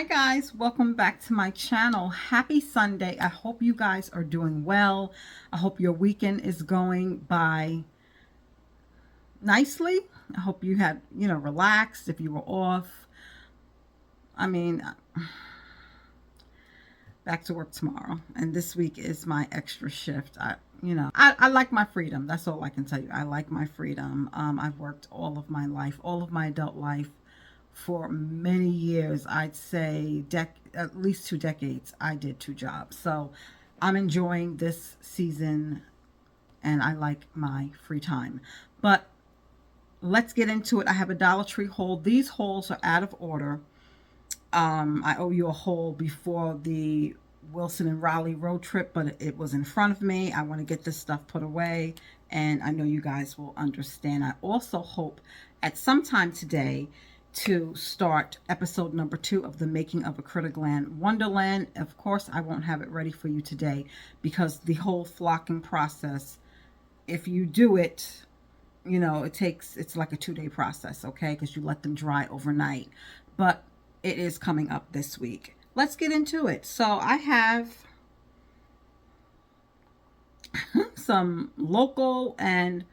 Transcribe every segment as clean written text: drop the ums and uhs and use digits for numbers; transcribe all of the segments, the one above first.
Guys, welcome back to my channel. Happy Sunday. I hope you guys are doing well. I hope your weekend is going by nicely. I hope you had, relaxed if you were off. I mean, back to work tomorrow, and this week is my extra shift. I like my freedom. That's all I can tell you. I like my freedom. I've worked all of my life, all of my adult life, for many years. I'd say at least 2 decades. I did 2 jobs, so I'm enjoying this season, and I like my free time. But let's get into it. I have a Dollar Tree haul. These hauls are out of order. I owe you a haul before the Wilson and Raleigh road trip, but it was in front of me. I want to get this stuff put away, and I know you guys will understand. I also hope at some time today to start episode number 2 of the Making of a Critterland Wonderland. Of course, I won't have it ready for you today because the whole flocking process, if you do it, it's like a 2-day process, okay? Because you let them dry overnight. But it is coming up this week. Let's get into it. So I have some local, and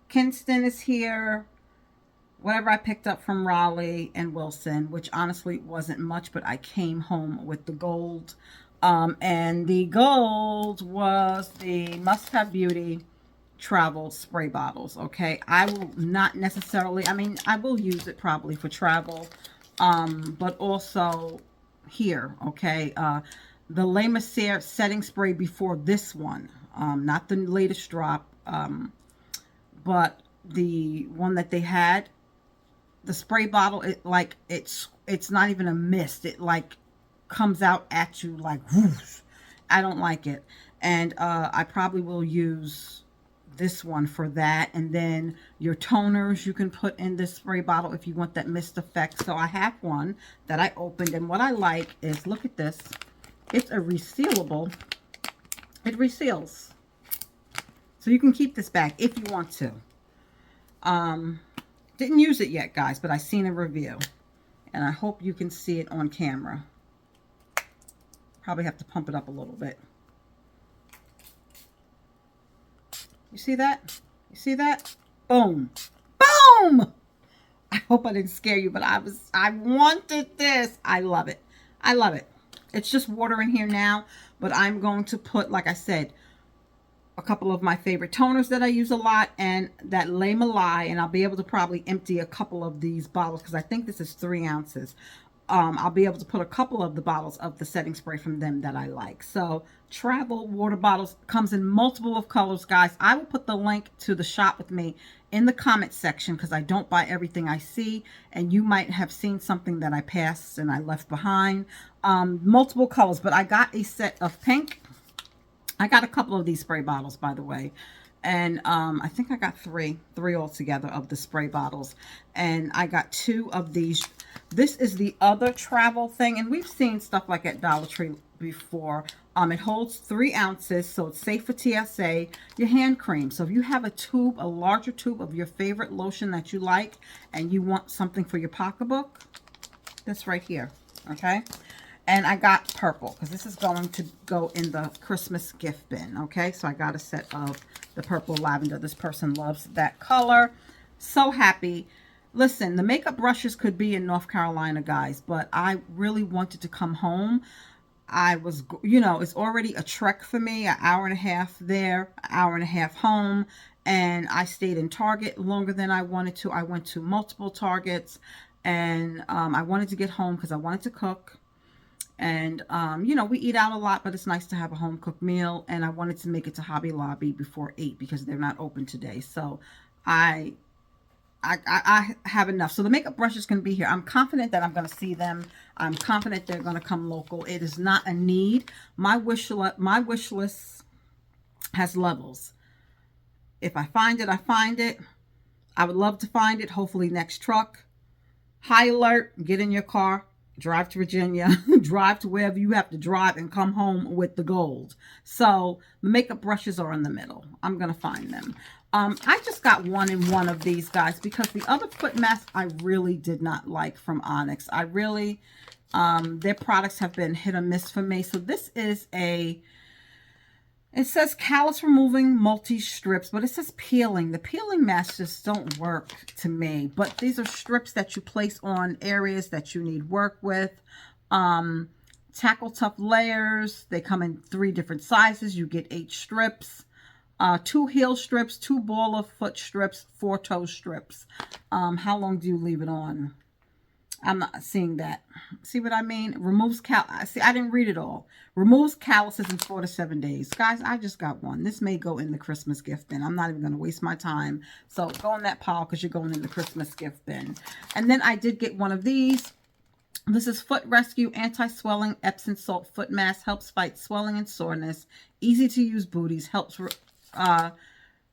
Kinston is here. Whatever I picked up from Raleigh and Wilson, which honestly wasn't much, but I came home with the gold. And the gold was the Must Have Beauty travel spray bottles, okay? I will not necessarily, I will use it probably for travel, but also here, okay? The Le Mercier setting spray before this one, not the latest drop, but the one that they had, the spray bottle, it's not even a mist. It like comes out at you like whoosh. I don't like it. And I probably will use this one for that. And then your toners you can put in this spray bottle if you want that mist effect. So I have one that I opened, and what I like is, look at this. It's a resealable. It reseals. So you can keep this back if you want to. Didn't use it yet, guys, but I seen a review, and I hope you can see it on camera. Probably have to pump it up a little bit. You see that? You see that? Boom. Boom! I hope I didn't scare you, but I wanted this. I love it. I love it. It's just water in here now, but I'm going to put, like I said, a couple of my favorite toners that I use a lot, and that Le Mercier, and I'll be able to probably empty a couple of these bottles because I think this is 3 ounces. I'll be able to put a couple of the bottles of the setting spray from them that I like. So travel water bottles comes in multiple of colors, guys. I will put the link to the shop with me in the comment section because I don't buy everything I see, and you might have seen something that I passed and I left behind. Multiple colors, but I got a set of pink. I got a couple of these spray bottles, by the way, and I think I got three altogether of the spray bottles, and I got 2 of these. This is the other travel thing, and we've seen stuff like at Dollar Tree before. It holds 3 ounces, so it's safe for TSA. Your hand cream. So if you have a tube, a larger tube of your favorite lotion that you like, and you want something for your pocketbook, this right here, okay? And I got purple because this is going to go in the Christmas gift bin, okay? So I got a set of the purple lavender. This person loves that color. So happy. Listen, the makeup brushes could be in North Carolina, guys, but I really wanted to come home. I was, it's already a trek for me, an hour and a half there, an hour and a half home, and I stayed in Target longer than I wanted to. I went to multiple Targets, and I wanted to get home because I wanted to cook. And, we eat out a lot, but it's nice to have a home-cooked meal. And I wanted to make it to Hobby Lobby before 8 because they're not open today. So I have enough. So the makeup brushes can be here. I'm confident that I'm going to see them. I'm confident they're going to come local. It is not a need. My wish list has levels. If I find it, I find it. I would love to find it. Hopefully next truck. High alert. Get in your car. Drive to Virginia, drive to wherever you have to drive, and come home with the gold. So the makeup brushes are in the middle. I'm going to find them. I just got one in one of these, guys, because the other foot mask I really did not like from Onyx. I really, their products have been hit or miss for me. So this is a, it says callus removing multi-strips, but it says peeling. The peeling masks just don't work to me. But these are strips that you place on areas that you need work with. Tackle Tough layers. They come in 3 different sizes. You get 8 strips. 2 heel strips, 2 ball of foot strips, 4 toe strips. How long do you leave it on? I'm not seeing that. See what I mean? Removes see, I didn't read it all. Removes calluses in 4 to 7 days. Guys, I just got one. This may go in the Christmas gift bin. I'm not even going to waste my time. So go in that pile because you're going in the Christmas gift bin. And then I did get one of these. This is Foot Rescue Anti-Swelling Epsom Salt Foot Mask. Helps fight swelling and soreness. Easy to use booties. Helps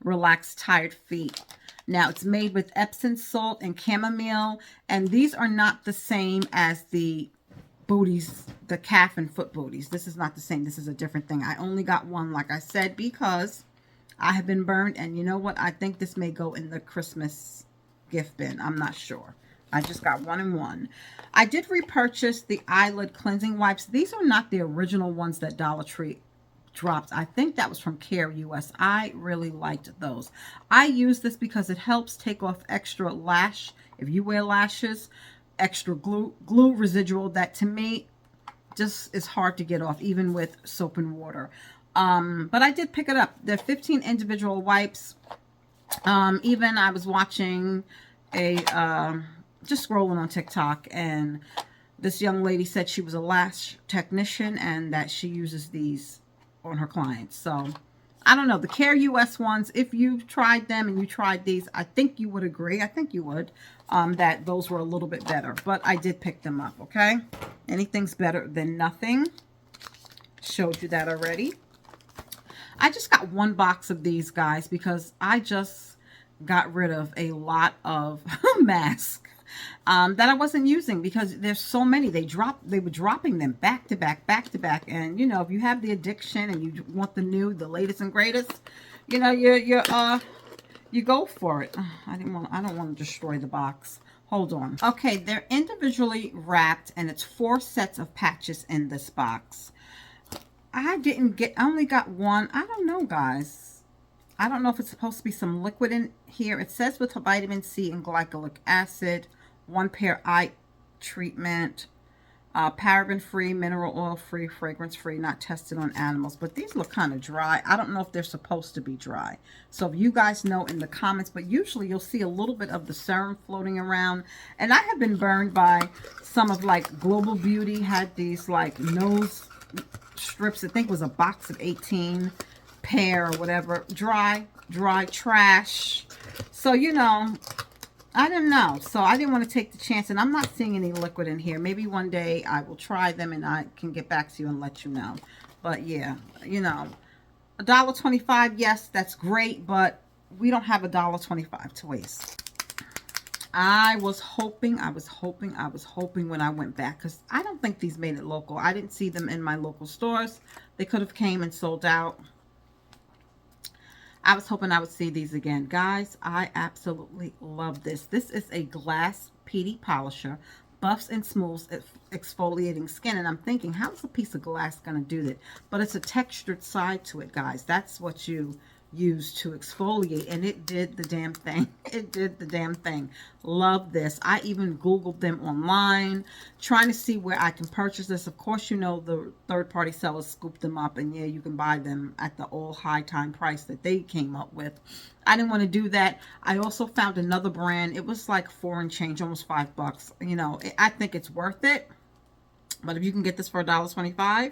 relax tired feet. Now, it's made with Epsom salt and chamomile, and these are not the same as the booties, the calf and foot booties. This is not the same. This is a different thing. I only got one, like I said, because I have been burned, and you know what? I think this may go in the Christmas gift bin. I'm not sure. I just got one in one. I did repurchase the eyelid cleansing wipes. These are not the original ones that Dollar Tree dropped. I think that was from Care US. I really liked those. I use this because it helps take off extra lash. If you wear lashes, extra glue residual that to me just is hard to get off, even with soap and water. But I did pick it up. They're 15 individual wipes. Even I was watching just scrolling on TikTok, and this young lady said she was a lash technician and that she uses these on her clients. So I don't know, the Care US ones, if you've tried them and you tried these, I think you would agree, I think you would, that those were a little bit better. But I did pick them up. Okay, anything's better than nothing. Showed you that already. I just got one box of these, guys, because I just got rid of a lot of masks that I wasn't using because there's so many. They were dropping them back to back, and you know, if you have the addiction and you want the new, the latest and greatest, you know, you go for it. I don't want to destroy the box. Hold on. Okay, they're individually wrapped, and it's 4 sets of patches in this box. I only got one. I don't know, guys. I don't know if it's supposed to be some liquid in here. It says with vitamin C and glycolic acid, 1 pair eye treatment, paraben-free, mineral oil-free, fragrance-free, not tested on animals. But these look kind of dry. I don't know if they're supposed to be dry. So if you guys know in the comments, but usually you'll see a little bit of the serum floating around. And I have been burned by some of, like, Global Beauty had these, like, nose strips. I think it was a box of 18 pair or whatever. Dry trash. So, you know, I didn't know. So I didn't want to take the chance, and I'm not seeing any liquid in here. Maybe one day I will try them and I can get back to you and let you know. But yeah, you know, $1.25, yes, that's great, but we don't have $1.25 to waste. I was hoping when I went back, because I don't think these made it local. I didn't see them in my local stores. They could have came and sold out. I was hoping I would see these again. Guys, I absolutely love this. This is a glass PD polisher. Buffs and smooths exfoliating skin. And I'm thinking, how is a piece of glass going to do that? But it's a textured side to it, guys. That's what you use to exfoliate, and it did the damn thing. It did the damn thing. Love this. I even Googled them online, trying to see where I can purchase this. Of course, you know, the third-party sellers scooped them up, and yeah, you can buy them at the old high time price that they came up with. I didn't want to do that. I also found another brand. It was like $4 and change, almost $5. You know, I think it's worth it. But if you can get this for $1.25,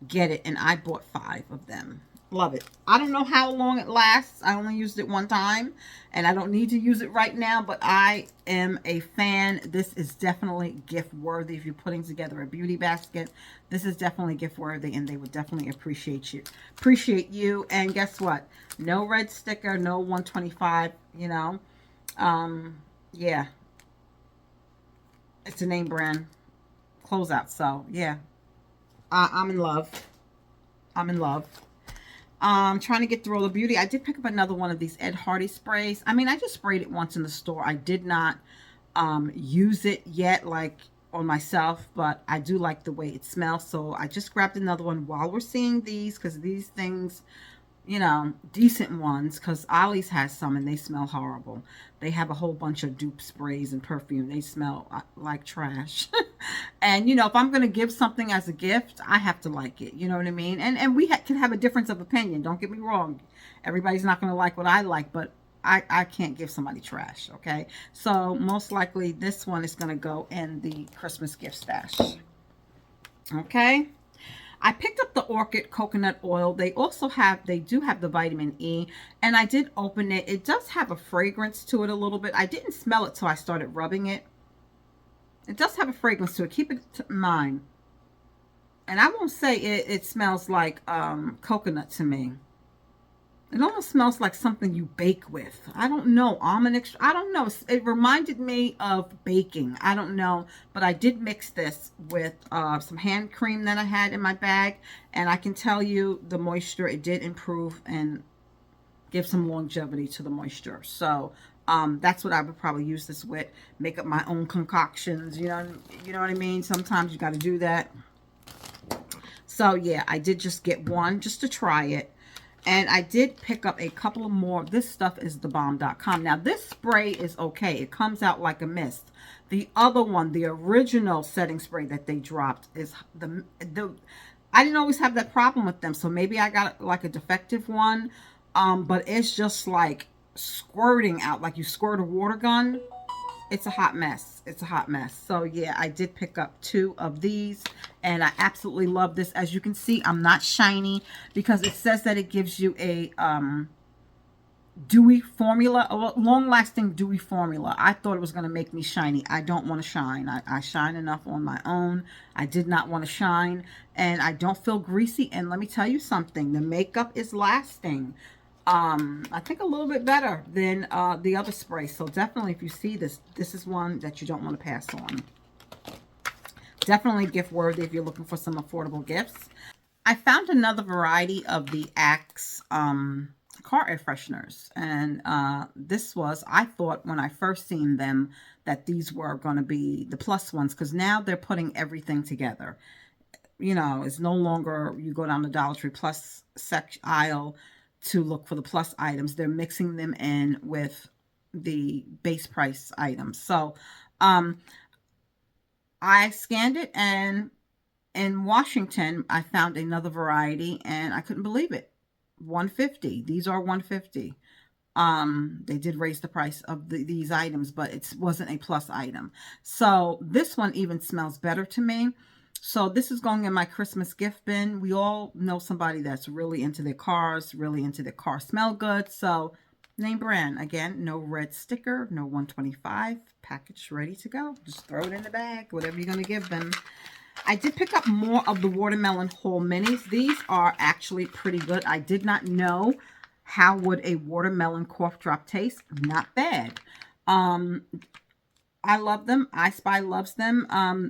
get it. And I bought 5 of them. Love it. I don't know how long it lasts. I only used it one time, and I don't need to use it right now, but I am a fan. This is definitely gift worthy. If you're putting together a beauty basket, this is definitely gift worthy, and they would definitely appreciate you. And guess what? No red sticker, no 125, you know. Yeah. It's a name brand closeout. So, yeah. I'm in love. I'm in love. Trying to get through all the beauty. I did pick up another one of these Ed Hardy sprays. I mean, I just sprayed it once in the store. I did not use it yet, like on myself, but I do like the way it smells. So I just grabbed another one while we're seeing these, because these things, you know, decent ones, because Ollie's has some and they smell horrible. They have a whole bunch of dupe sprays and perfume. They smell like trash. And, you know, if I'm going to give something as a gift, I have to like it. You know what I mean? And we can have a difference of opinion. Don't get me wrong. Everybody's not going to like what I like, but I can't give somebody trash, okay? So most likely this one is going to go in the Christmas gift stash. Okay? I picked up the Orchid coconut oil. They do have the vitamin E, and I did open it. It does have a fragrance to it a little bit. I didn't smell it till I started rubbing it. It does have a fragrance to it. Keep it in mind. And I won't say it smells like coconut to me. It almost smells like something you bake with. I don't know. Almond extract. I don't know. It reminded me of baking. I don't know. But I did mix this with some hand cream that I had in my bag. And I can tell you the moisture, it did improve and give some longevity to the moisture. So that's what I would probably use this with. Make up my own concoctions. You know what I mean? Sometimes you got to do that. So yeah, I did just get one just to try it. And I did pick up a couple more. This stuff is thebomb.com. Now, this spray is okay. It comes out like a mist. The other one, the original setting spray that they dropped, is I didn't always have that problem with them. So maybe I got like a defective one. But it's just like squirting out, like you squirt a water gun. It's a hot mess. It's a hot mess. So yeah, I did pick up 2 of these, and I absolutely love this. As you can see, I'm not shiny because it says that it gives you a dewy formula, a long-lasting dewy formula. I thought it was going to make me shiny. I don't want to shine. I shine enough on my own. I did not want to shine, and I don't feel greasy. And let me tell you something, the makeup is lasting. I think a little bit better than the other spray. So definitely, if you see this, this is one that you don't want to pass on. Definitely gift worthy if you're looking for some affordable gifts. I found another variety of the Axe car air fresheners, and this was, I thought when I first seen them that these were going to be the plus ones, because now they're putting everything together. You know, it's no longer you go down the Dollar Tree plus aisle to look for the plus items. They're mixing them in with the base price items. So I scanned it, and in Washington I found another variety, and I couldn't believe it. $150. These are $150. They did raise the price of these items, but it wasn't a plus item. So this one even smells better to me. So this is going in my Christmas gift bin. We all know somebody that's really into their cars, really into their car smell good. So name brand. Again, no red sticker, no 125. Package ready to go. Just throw it in the bag, whatever you're going to give them. I did pick up more of the watermelon whole minis. These are actually pretty good. I did not know how would a watermelon cough drop taste. Not bad. I love them. I Spy loves them.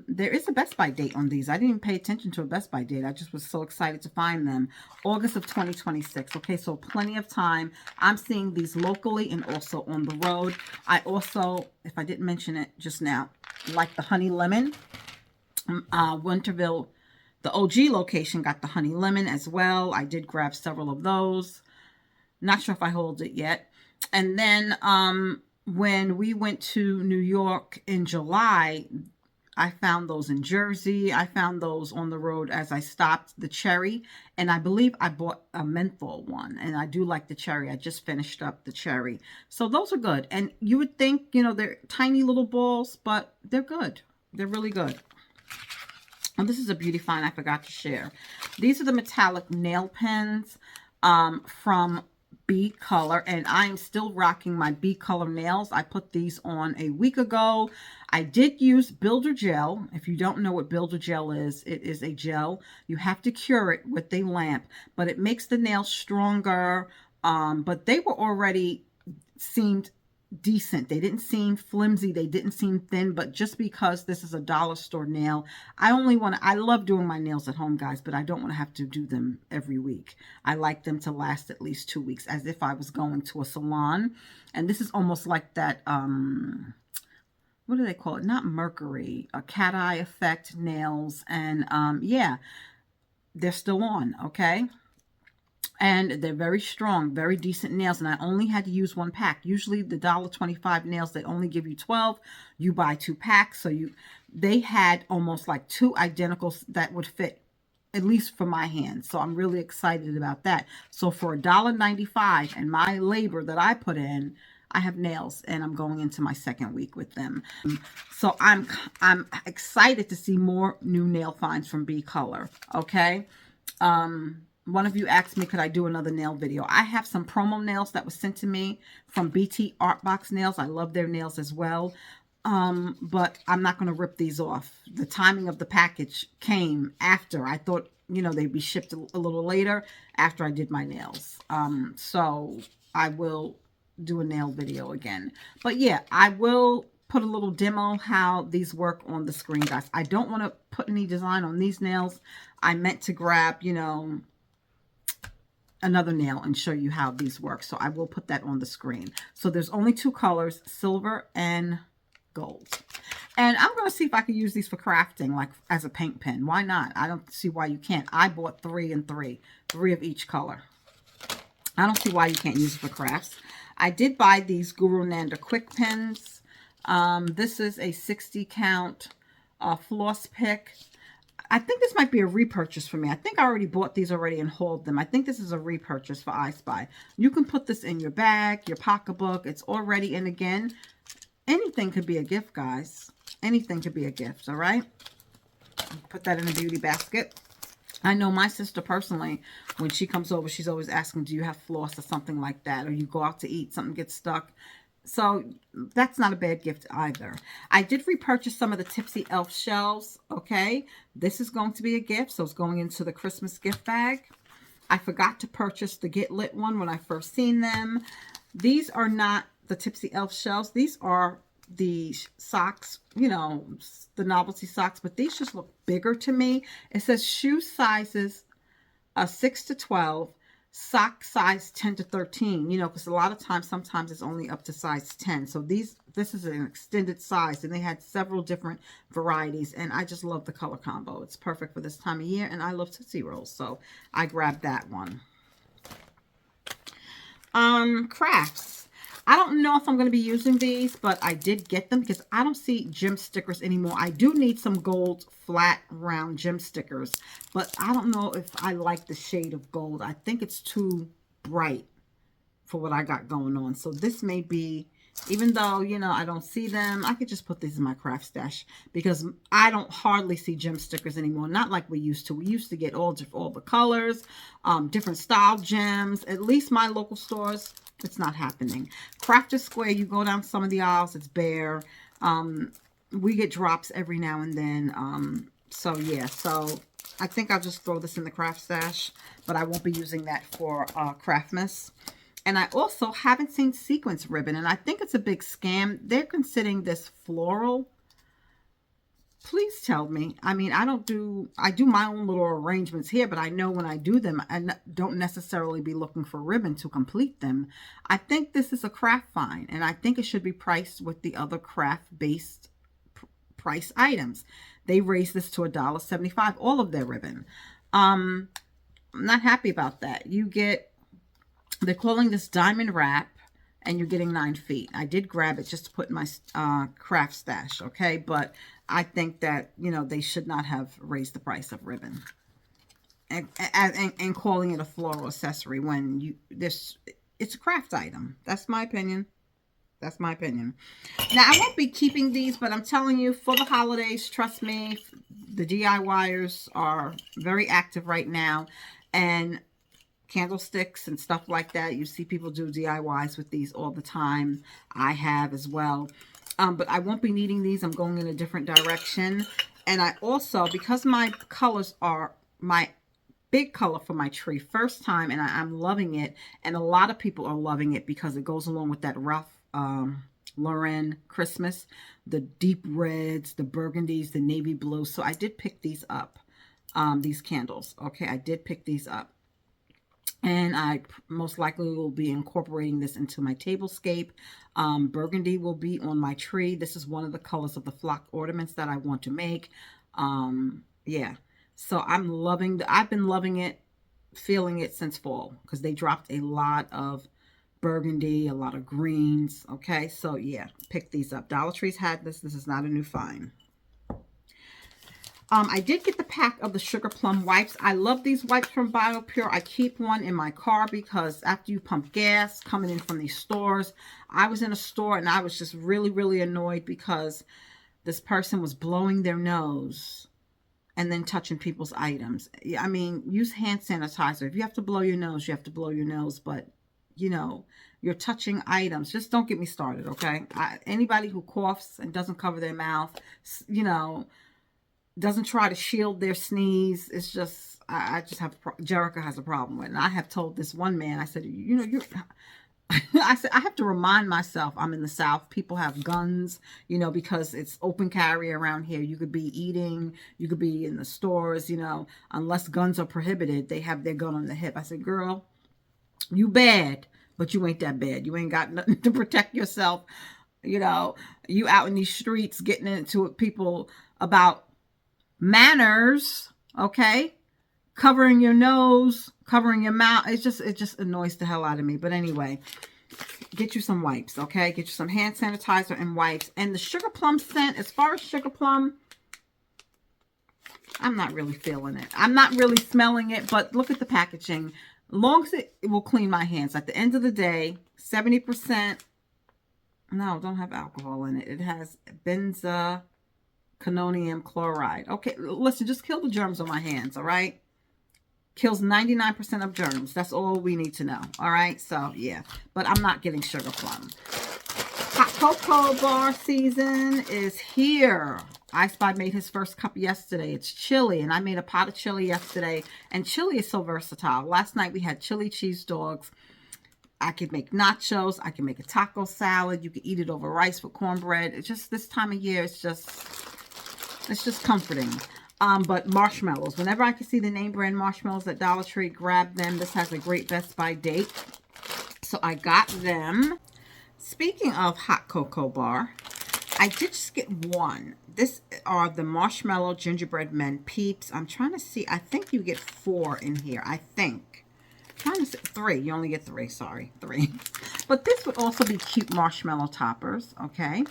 There is a Best By date on these. I didn't even pay attention to a Best By date. I just was so excited to find them. August of 2026. Okay, so plenty of time. I'm seeing these locally and also on the road. I also, if I didn't mention it just now, like the honey lemon. Winterville, the OG location, got the honey lemon as well. I did grab several of those. Not sure if I hold it yet. And then when we went to New York in July, I found those in Jersey. I found those on the road as I stopped, the cherry. And I believe I bought a menthol one. And I do like the cherry. I just finished up the cherry. So those are good. And you would think, you know, they're tiny little balls, but they're good. They're really good. And this is a beauty find I forgot to share. These are the metallic nail pens from B Color, and I'm still rocking my B Color nails. I put these on a week ago. I did use Builder Gel. If you don't know what Builder Gel is, it is a gel. You have to cure it with a lamp, but it makes the nails stronger. But they were already seemed decent. They didn't seem flimsy. They didn't seem thin, but just because this is a dollar store nail, I love doing my nails at home, guys, but I don't want to have to do them every week. I like them to last at least 2 weeks, as if I was going to a salon. And this is almost like that, what do they call it? Not mercury, a cat eye effect nails. And yeah, they're still on, okay? And they're very strong, very decent nails. And I only had to use 1 pack. Usually the $1.25 nails, they only give you 12. You buy 2 packs. So they had almost like 2 identicals that would fit, at least for my hands. So I'm really excited about that. So for $1.95 and my labor that I put in, I have nails, and I'm going into my 2nd week with them. So I'm excited to see more new nail finds from B Color. Okay. One of you asked me, could I do another nail video? I have some promo nails that was sent to me from BT Art Box Nails. I love their nails as well. But I'm not going to rip these off. The timing of the package came after. I thought, you know, they'd be shipped a little later after I did my nails. So I will do a nail video again. But yeah, I will put a little demo how these work on the screen, guys. I don't want to put any design on these nails. I meant to grab, you know, another nail and show you how these work. So I will put that on the screen. So there's only 2 colors, silver and gold. And I'm going to see if I can use these for crafting, like as a paint pen. Why not? I don't see why you can't. I bought 3 and 3 of each color. I don't see why you can't use it for crafts. I did buy these Guru Nanda quick pens. This is a 60 count floss pick. I think this might be a repurchase for me. I think I already bought these already and hauled them. I think this is a repurchase for I Spy. You can put this in your bag, your pocketbook. It's already in again. Anything could be a gift, guys. Anything could be a gift, all right? Put that in a beauty basket. I know my sister personally, when she comes over, she's always asking, do you have floss or something like that? Or you go out to eat, something gets stuck. So that's not a bad gift either. I did repurchase some of the Tipsy Elf shelves, okay? This is going to be a gift, so it's going into the Christmas gift bag. I forgot to purchase the Get Lit one when I first seen them. These are not the Tipsy Elf shelves. These are the socks, you know, the novelty socks, but these just look bigger to me. It says shoe sizes 6 to 12. Sock size 10 to 13, you know, because a lot of times, sometimes it's only up to size 10. So this is an extended size, and they had several different varieties, and I just love the color combo. It's perfect for this time of year, and I love Tootsie Rolls, so I grabbed that one. Crafts. I don't know if I'm going to be using these, but I did get them because I don't see gem stickers anymore. I do need some gold flat round gem stickers, but I don't know if I like the shade of gold. I think it's too bright for what I got going on. So this may be, even though, you know, I don't see them, I could just put these in my craft stash because I don't hardly see gem stickers anymore. Not like we used to. We used to get all the colors, different style gems. At least my local stores, it's not happening. Crafter Square, you go down some of the aisles, it's bare. We get drops every now and then. So yeah, so I think I'll just throw this in the craft stash, but I won't be using that for Craftmas. And I also haven't seen sequence ribbon, and I think it's a big scam. They're considering this floral. Please tell me. I mean, I do my own little arrangements here, but I know when I do them, I don't necessarily be looking for ribbon to complete them. I think this is a craft find, and I think it should be priced with the other craft-based price items. They raised this to $1.75, all of their ribbon. I'm not happy about that. You get, they're calling this diamond wrap, and you're getting 9 feet. I did grab it just to put in my craft stash, okay? But I think that, you know, they should not have raised the price of ribbon and calling it a floral accessory when it's a craft item. That's my opinion. That's my opinion. Now, I won't be keeping these, but I'm telling you, for the holidays, trust me, the DIYers are very active right now. And candlesticks and stuff like that, you see people do DIYs with these all the time. I have as well. But I won't be needing these. I'm going in a different direction. And I also, because my colors are my big color for my tree, first time, and I'm loving it. And a lot of people are loving it because it goes along with that rough Lauren Christmas, the deep reds, the burgundies, the navy blue. So I did pick these up, these candles. Okay, I did pick these up. And I most likely will be incorporating this into my tablescape. Burgundy will be on my tree. This is one of the colors of the flock ornaments that I want to make. Yeah, so I'm loving I've been loving it, feeling it since fall, because they dropped a lot of burgundy, a lot of greens. Okay, so yeah, pick these up. Dollar Tree's had this. This is not a new find. I did get the pack of the Sugar Plum wipes. I love these wipes from BioPure. I keep one in my car because after you pump gas coming in from these stores, I was in a store and I was just really, really annoyed because this person was blowing their nose and then touching people's items. I mean, use hand sanitizer. If you have to blow your nose, you have to blow your nose. But, you know, you're touching items. Just don't get me started, okay? Anybody who coughs and doesn't cover their mouth, you know, doesn't try to shield their sneeze. It's just, I just have, Jerica has a problem with it. And I have told this one man, I said, you know, I said, I have to remind myself I'm in the South. People have guns, you know, because it's open carry around here. You could be eating, you could be in the stores, you know, unless guns are prohibited, they have their gun on the hip. I said, girl, you bad, but you ain't that bad. You ain't got nothing to protect yourself. You know, you out in these streets getting into it, people about manners, okay? Covering your nose, covering your mouth. It just annoys the hell out of me. But anyway, get you some wipes, okay? Get you some hand sanitizer and wipes. And the Sugar Plum scent, as far as Sugar Plum, I'm not really feeling it. I'm not really smelling it, but look at the packaging. As long as it will clean my hands. At the end of the day, 70%, no, don't have alcohol in it. It has benzalkonium chloride. Okay, listen, just kill the germs on my hands, all right? Kills 99% of germs. That's all we need to know, all right? So, yeah, but I'm not getting Sugar Plum. Hot cocoa bar season is here. I Spy made his first cup yesterday. It's chili, and I made a pot of chili yesterday, and chili is so versatile. Last night we had chili cheese dogs. I could make nachos. I can make a taco salad. You could eat it over rice with cornbread. It's just this time of year, it's just comforting. But marshmallows, whenever I can see the name brand marshmallows at Dollar Tree, grab them. This has a great Best By date, so I got them. Speaking of hot cocoa bar, I did just get one. This are the Marshmallow Gingerbread Men Peeps. I'm trying to see. I think you get 4 in here. I think. I'm trying to see. 3. You only get 3. Sorry, 3. But this would also be cute marshmallow toppers. Okay.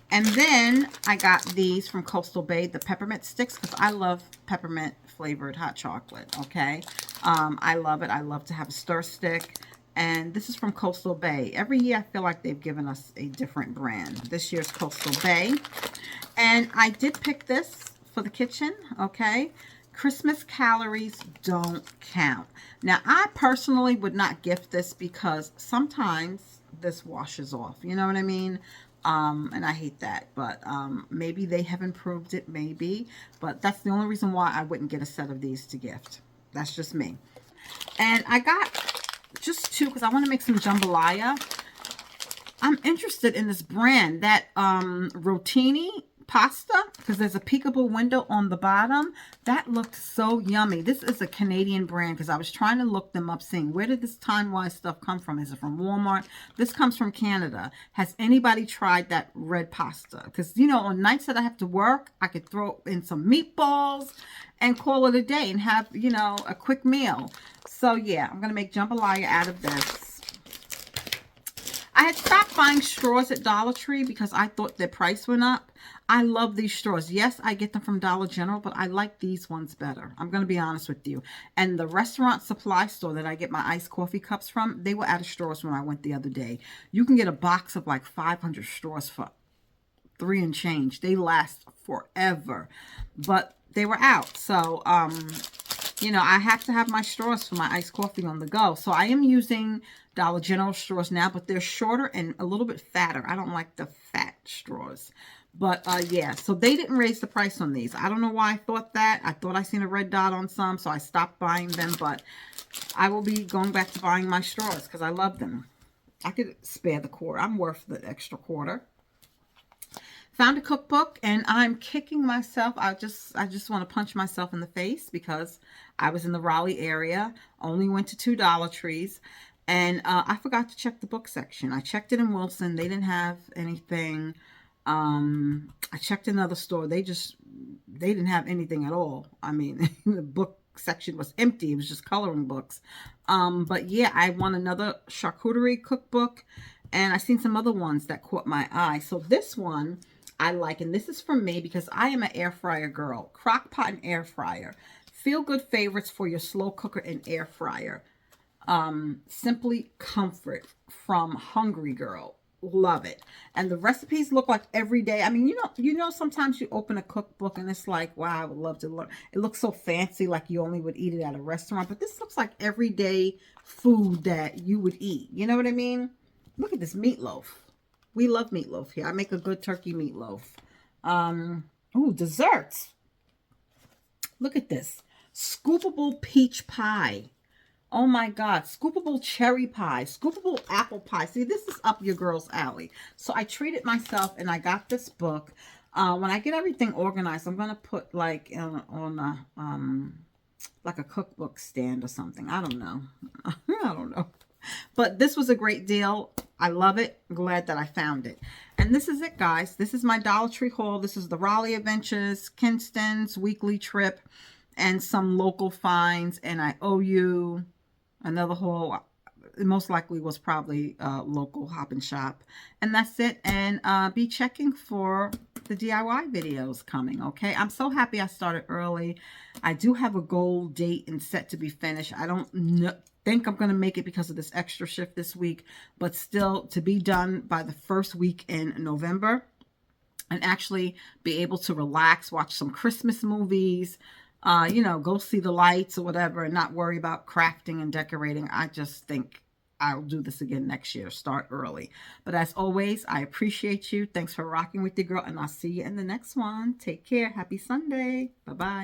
And then I got these from Coastal Bay, the peppermint sticks, because I love peppermint flavored hot chocolate. Okay. I love it. I love to have a stir stick. And this is from Coastal Bay. Every year I feel like they've given us a different brand. This year's Coastal Bay. And I did pick this for the kitchen, okay? Christmas calories don't count. Now, I personally would not gift this because sometimes this washes off. You know what I mean? And I hate that. But maybe they have improved it, maybe. But that's the only reason why I wouldn't get a set of these to gift. That's just me. And I got just 2 because I want to make some jambalaya. I'm interested in this brand, that rotini pasta, because there's a peekable window on the bottom. That looked so yummy. This is a Canadian brand because I was trying to look them up, seeing where did this time-wise stuff come from. Is it from Walmart? This comes from Canada. Has anybody tried that red pasta? Because, you know, on nights that I have to work, I could throw in some meatballs and call it a day and have, you know, a quick meal. So, yeah, I'm going to make jambalaya out of this. I had stopped buying straws at Dollar Tree because I thought their price went up. I love these straws. Yes, I get them from Dollar General, but I like these ones better. I'm going to be honest with you. And the restaurant supply store that I get my iced coffee cups from, they were out of straws when I went the other day. You can get a box of like 500 straws for $3 and change. They last forever. But they were out. So, you know, I have to have my straws for my iced coffee on the go. So I am using Dollar General straws now, but they're shorter and a little bit fatter. I don't like the fat straws. But, yeah, so they didn't raise the price on these. I don't know why I thought that. I thought I seen a red dot on some, so I stopped buying them. But I will be going back to buying my straws because I love them. I could spare the quarter. I'm worth the extra quarter. Found a cookbook and I'm kicking myself. I just want to punch myself in the face because I was in the Raleigh area, only went to 2 Dollar Trees, and I forgot to check the book section. I checked it in Wilson. They didn't have anything. I checked another store. They didn't have anything at all. I mean, the book section was empty. It was just coloring books. But yeah, I want another charcuterie cookbook, and I seen some other ones that caught my eye. So this one I like, and this is for me because I am an air fryer girl. Crock pot and air fryer. Feel good favorites for your slow cooker and air fryer. Simply Comfort from Hungry Girl. Love it. And the recipes look like every day. I mean, you know, sometimes you open a cookbook and it's like, wow, I would love to learn. It looks so fancy, like you only would eat it at a restaurant. But this looks like everyday food that you would eat. You know what I mean? Look at this meatloaf. We love meatloaf here. I make a good turkey meatloaf. Oh, desserts. Look at this. Scoopable peach pie. Oh my God. Scoopable cherry pie. Scoopable apple pie. See, this is up your girl's alley. So I treated myself and I got this book. When I get everything organized, I'm going to put like on a, like a cookbook stand or something. I don't know. I don't know. But this was a great deal. I love it. I'm glad that I found it. And this is it, guys. This is my Dollar Tree haul. This is the Raleigh Adventures, Kinston's weekly trip, and some local finds. And I owe you another haul. It most likely was probably local Hop and Shop. And that's it. And be checking for the DIY videos coming, okay? I'm so happy I started early. I do have a goal date and set to be finished. I don't think I'm going to make it because of this extra shift this week, but still to be done by the first week in November and actually be able to relax, watch some Christmas movies, you know, go see the lights or whatever and not worry about crafting and decorating. I just think I'll do this again next year. Start early. But as always, I appreciate you. Thanks for rocking with your girl, and I'll see you in the next one. Take care. Happy Sunday. Bye-bye.